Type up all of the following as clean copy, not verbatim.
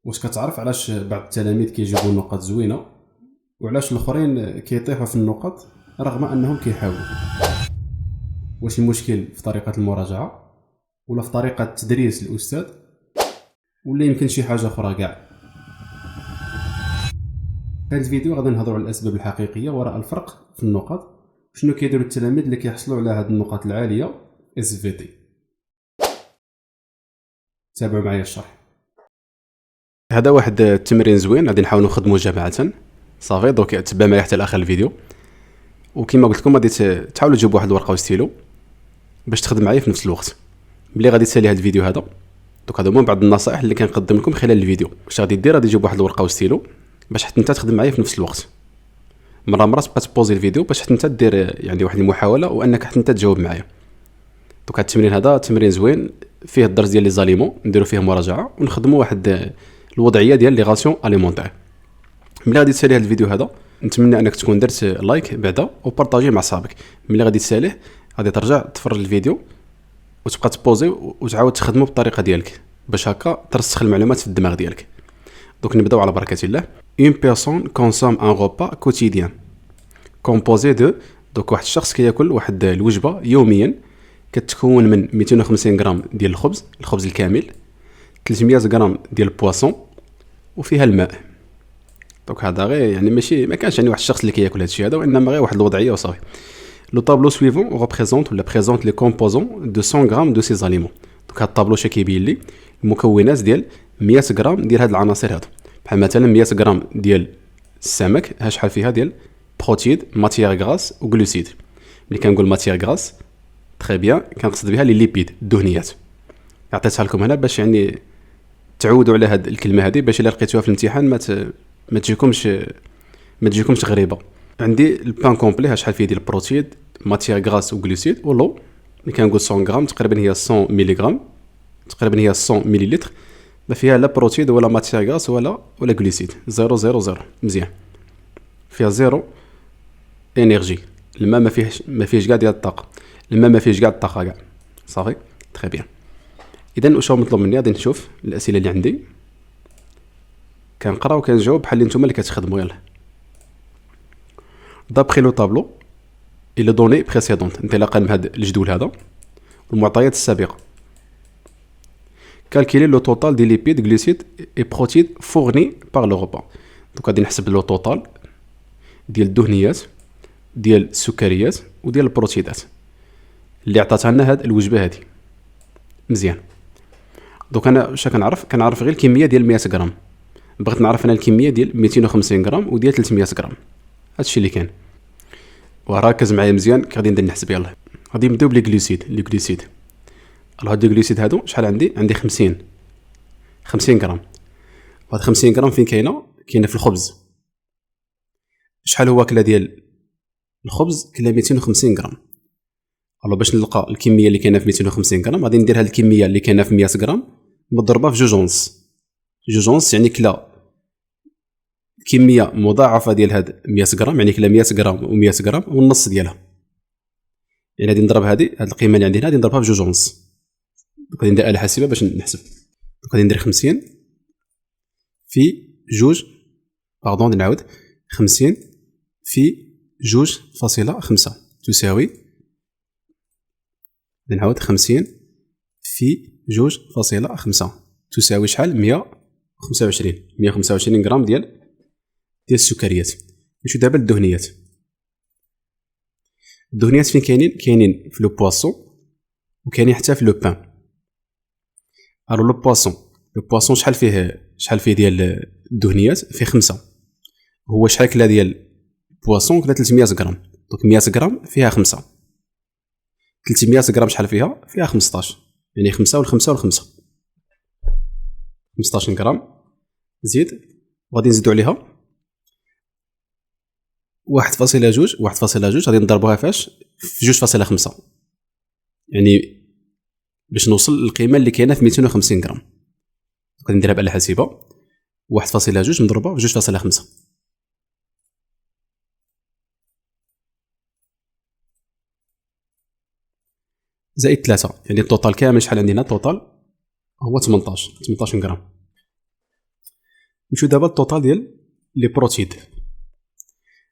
واش كتعرف علاش بعض التلاميذ كيجيبوا نقاط زوينه وعلاش الاخرين كيطيحوا في النقط رغم انهم كيحاولوا؟ واش المشكل في طريقه المراجعه ولا في طريقه تدريس الاستاذ ولا يمكن شي حاجه اخرى كاع؟ في هذا الفيديو غادي نهضروا على الاسباب الحقيقيه وراء الفرق في النقط، شنو كيديروا التلاميذ اللي كيحصلوا على هذه النقاط العاليه SVT. تابعوا معايا الشرح. هذا واحد التمرين زوين غادي نحاولوا نخدموه جماعه. صافي دوك تبع معايا حتى لاخر الفيديو، وكما قلت لكم غادي تحاولوا تجيبوا واحد الورقه وستيلو باش تخدم معايا في نفس الوقت ملي غادي تسالي هذا الفيديو هذا. دوك هادو هما بعض النصائح اللي كنقدم لكم خلال الفيديو. واش غادي دير؟ غادي تجيب واحد الورقه وستيلو باش حتى انت تخدم معايا في نفس الوقت. مره تبقى تبوزي الفيديو باش حتى انت دير يعني واحد المحاوله وانك حتى انت تجاوب معايا. دوك هاد التمرين هذا تمرين زوين فيه الدرس ديال لي زاليمون، نديرو فيه مراجعه ونخدموا واحد الوضعيه ديال لي غاسيون اليمونتير. ملي غادي تسالي هذا الفيديو هذا نتمنى انك تكون درت لايك بعدا وبارطاجيه مع صحابك. ملي غادي تساليه غادي ترجع تفرج الفيديو وتبقى تبوزي وتعاود تخدمه بالطريقه ديالك باش هكا ترسخ المعلومات في الدماغ ديالك. دوك نبداو على بركه الله. Une personne consomme un repas quotidien composé de. دوك واحد الشخص كياكل واحد الوجبه يوميا كتكون من 250 غرام ديال الخبز الكامل، 300 غرام ديال البواسون وفيها الماء. دوك هذا غير يعني ماشي ما كانش يعني واحد الشخص اللي كياكل هذا الشيء هذا، وانما غير واحد الوضعيه وصافي. لو طابلو سويفون ريبريزونت ولا بريزونت لي كومبوزون دو 100 غرام دو سي زاليمون. دوك هذا الطابلو شي كيبين لي المكونات ديال 100 غرام ديال هاد العناصر هادو. بحال مثلا 100 غرام ديال السمك ها شحال فيها ديال بروتيد ماتيير غراس وغلوسيد. ملي كنقول ماتيير غراس تري بيان كنقصد بها لي ليبيد الدهنيات. عطيتها لكم هنا باش يعني تعودوا على هاد الكلمه هذه باش الا لقيتوها في الامتحان ما تجيكمش غريبه. عندي البان كومبلي ها شحال فيه ديال البروتيد ماتيير غراس وغلوسيد، ولو ملي كنقول 100 غرام تقريبا هي 100 ملغ، تقريبا هي 100 مليلتر، ما فيها لا بروتيد ولا ماتيير غراس ولا غلوسيد. 000 مزيان. فيها زيرو انرجي. الماء ما فيهش كاع ديال الطاقه، الماء ما فيهش كاع الطاقه كاع. صافي تري بيان. اذا واش هو مطلوب مني؟ غادي نشوف الاسئله اللي عندي كنقرا وكنجاوب بحال اللي نتوما اللي كتخدموا. يلا. دابخي لو طابلو اي لو دوني بريسيدونت، انطلاقا من هذا الجدول هذا والمعطيات السابقه. كالكيلي لو توتال دي ليبيد غلوسيد اي بروتيد فورني بار لو ريبا. دوك غادي نحسب لو توتال ديال الدهنيات ديال السكريات وديال البروتيدات اللي عطاتها لنا هاد الوجبه هذه. مزيان. دوك انا واش كنعرف غير الكميه ديال 100 غرام. بغيت نعرف انا الكميه ديال 250 غرام وديال 300 غرام. هادشي اللي كان. وركز معايا مزيان غادي ندير نحسب. يلا غادي نبداو بلي غلوسيد. هاد الغلوسيد هادو شحال عندي 50 غرام. هاد 50 غرام فين كاينه في الخبز. شحال هو كلا ديال الخبز؟ كلا 250 غرام. الو باش نلقى الكميه اللي كاينه في 250 غرام غادي ندير هاد الكميه اللي كاينه في 100 غرام مضربه في 2.5 يعني كلا كميه مضاعفه ديال هاد 100 غرام، يعني كلا 100 غرام و100 غرام والنص ديالها. يعني غادي نضرب هاد القيمه اللي عندي هنا غادي نضربها في 2.5. غادي ندير آلة حاسبه باش نحسب. غادي ندير 50 في 2 نعاود 50 في 2.5 تساوي. نعاود 50 في 2.5 تساوي شحال؟ 125 غرام ديال السكريات. نمشيو دابا للدهنيات. الدهنيات فين كاينين في لو بواسون وكاينين حتى في لو بان. الو لو بواسون شحال فيه ديال الدهنيات؟ فيه 5. هو شحال كلا ديال البواسون؟ كلا 300 غرام. دونك 100 غرام فيها 5، 300 غرام شحال فيها 15، يعني 5 و5 و5 15 غرام. زيد وغادي نزيدو عليها 1.2 غادي نضربوها فاش؟ في 2.5، يعني باش نوصل للقيمه اللي كاينه في 250 غرام. غادي نديرها بآلة حاسبه. 1.2 مضروبه في 2.5 زائد 3، يعني التوتال كامل شحال عندنا؟ التوتال هو 18 غرام. نمشيو دابا للطوطال ديال لي بروتيد.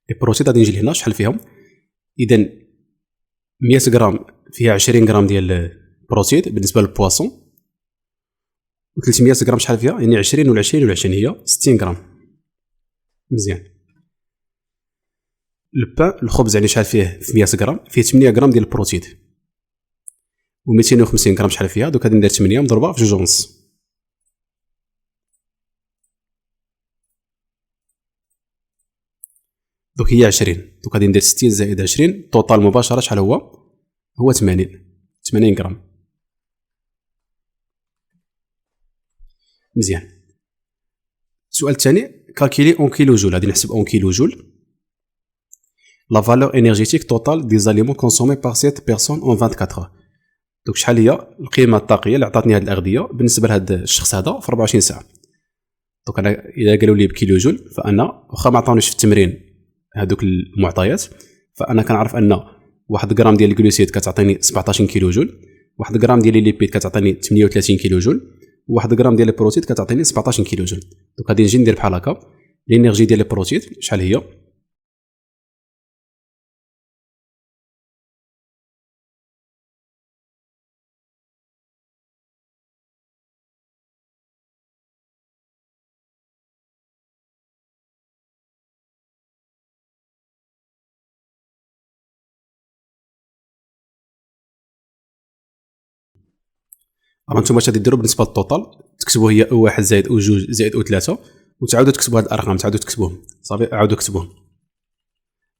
لي بروتيد غادي نجي لهنا شحال فيهم. اذا 100 غرام فيها 20 غرام ديال بروتيد بالنسبه للبواسون، و 300 غرام شحال فيها؟ يعني 20 ولا 20 ولا 20 هي 60 غرام. مزيان. البان الخبز يعني شحال فيه؟ في 100 غرام فيه 8 غرام ديال البروتيد، و 250 غرام شحال فيها؟ دوك غادي ندير 8 مضروبه في 2.5. دوك هي 20. دوك غادي ندير 60 زائد 20 الطوطال مباشره شحال هو؟ هو 80 غرام. مزيان. السؤال الثاني كالكيلي اون كيلو جول. غادي نحسب اون كيلو جول لا فالور انرجيتيك توتال دي زاليمون كونسومي بار سيت بيرسون اون 24 اور. دوك شحال هي القيمه الطاقيه اللي عطاتني هاد الاغذيه بالنسبه لهاد الشخص هذا في 24 ساعه. دوك انا اذا قالوا لي بكيلو جول، فانا واخا ما عطاونيش في التمرين هادوك المعطيات، فانا كنعرف ان 1 غرام ديال الجلوسيد كتعطيني 17 كيلو جول، 1 غرام ديال الليبيد كتعطيني 38 كيلو جول، و1 غرام ديال البروتيد كتعطيني 17 كيلو جول. دوك غادي نجي ندير بحال هكا الانرجي ديال البروتيد شحال هي. راه نتوما اش غادي ديروا بالنسبه للطوطال؟ تكتبوا هي او 1 زائد او 2 زائد او 3، وتعاودوا تكتبوا هاد الارقام، تعاودوا تكتبوهم صافي. عاودوا كتبوهم،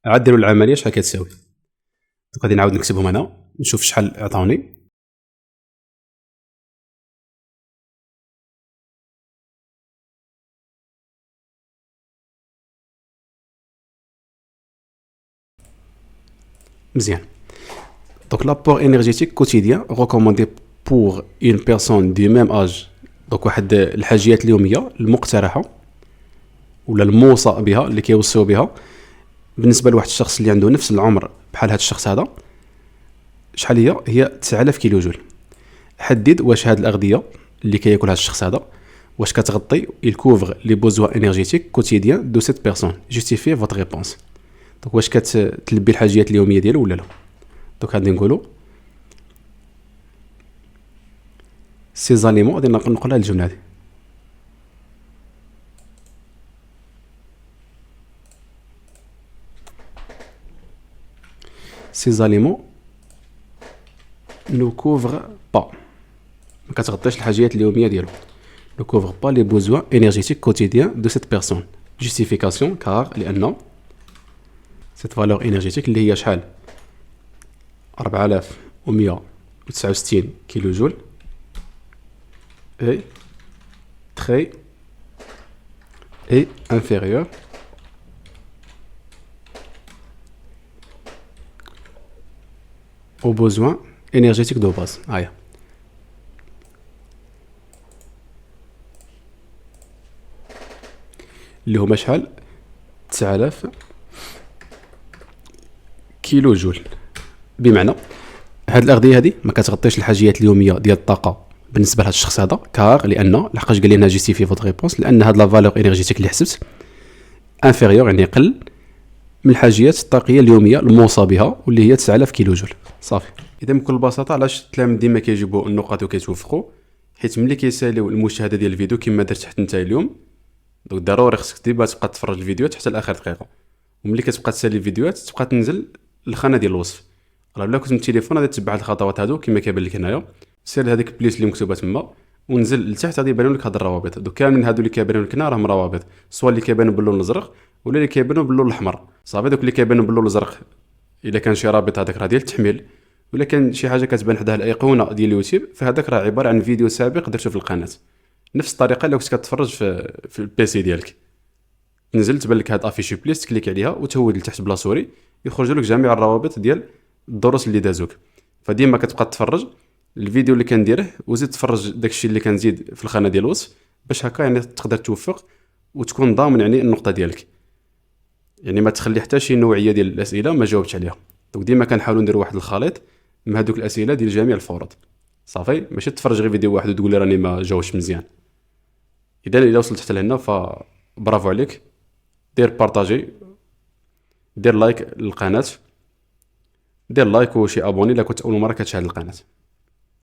عاد ديروا العمليه شحال كتساوي. دوك غادي نعاود نكتبهم انا نشوف شحال عطاوني. مزيان. Donc l'apport énergétique quotidien recommandé pour une personne du même âge. Donc واحد الحاجيات اليوميه المقترحه ولا الموصى بها اللي كيوصيو بها بالنسبه لواحد الشخص اللي عنده نفس العمر بحال هذا الشخص هذا شحال هي 9000 كيلو جول. حدد واش هاد الاغذيه اللي كياكل هذا الشخص هذا واش كتغطي il couvre les besoins énergétiques quotidiens de cette personne. Justifiez votre réponse. donc واش كتلبي الحاجيات اليوميه ديالو ولا لا. دوك غادي نقولوا سي زاليمون. غادي نقولها الجمله هذه ces aliments ne couvrent pas. ما كتغطيش الحاجيات اليوميه ديالو. ne couvre pas les besoins énergétiques quotidiens de cette personne. justification car لأن cette valeur énergétique اللي هي شحال 4169 كيلو جول est très inférieur aux besoins énergétiques de base. اللي هما شحال 9000 كيلو جول. بمعنى هاد الاغذيه هذه ما كتغطيش الحاجيات اليوميه ديال الطاقه بالنسبه لهاد الشخص هذا كار لان لحقاش قال لنا جيستيفي فوت ريبونس لان هاد لا فالور انرجيتيك اللي حسبت انفيريور يعني قل من الحاجيات الطاقيه اليوميه الموصى بها واللي هي 9000 كيلو جول. صافي. اذا بكل بساطه علاش التلاميذ ديما كيجيبوا النقاط وكيتوفقوا؟ حيت ملي كيساليو المشاهده ديال الفيديو كما درت حتى انت اليوم، دونك ضروري خصك ديما تبقى تفرج الفيديوهات حتى لاخر دقيقه، وملي كتبقى تسالي الفيديوهات تبقى تنزل الخانه ديال الوصف. راه بلا كنت من التليفون غادي تتبع الخطوات هادو كما كيبان لك هنايا، سير لهذيك البليس اللي مكتوبه تما ونزل لتحت غادي يبانوا لك هاد الروابط. دوك كاملين هادو اللي كيبانوا لك هنا راهم روابط، سواء اللي كيبانوا باللون الازرق ولا اللي كيبانوا باللون الاحمر. صافي. دوك اللي كيبانوا باللون الازرق الا كان شي رابط هذاك راه ديال التحميل، ولا كان شي حاجه كتبان حداه الايقونه ديال اليوتيوب فهذاك راه عباره عن فيديو سابق درته في القناه. نفس الطريقه اللي كنت كتفرج في البيسي ديالك، تنزل تبان لك هاد افيشي بليس تكليك عليها وتهود لتحت بلا سوري يخرج لك جميع الروابط ديال الدروس اللي دازوك. فديما كتبقى تفرج الفيديو اللي كنديره وزيد تفرج داكشي اللي كنزيد في الخانه ديال الوصف باش هكا يعني تقدر توفق وتكون ضامن يعني النقطه ديالك، يعني ما تخلي حتى شي نوعيه ديال الاسئله ما جاوبتش عليها. دونك ديما كنحاولوا نديروا واحد الخليط من هذوك الاسئله ديال جميع الفروض. صافي. ماشي تفرج غير فيديو واحد وتقول لي راني ما جاوبش مزيان. اذا وصلت حتى لهنا فبرافو عليك. دير بارطاجي، دير لايك للقناه، دير لايك وشي ابوني الا كنت اول مره كتشاهد القناه.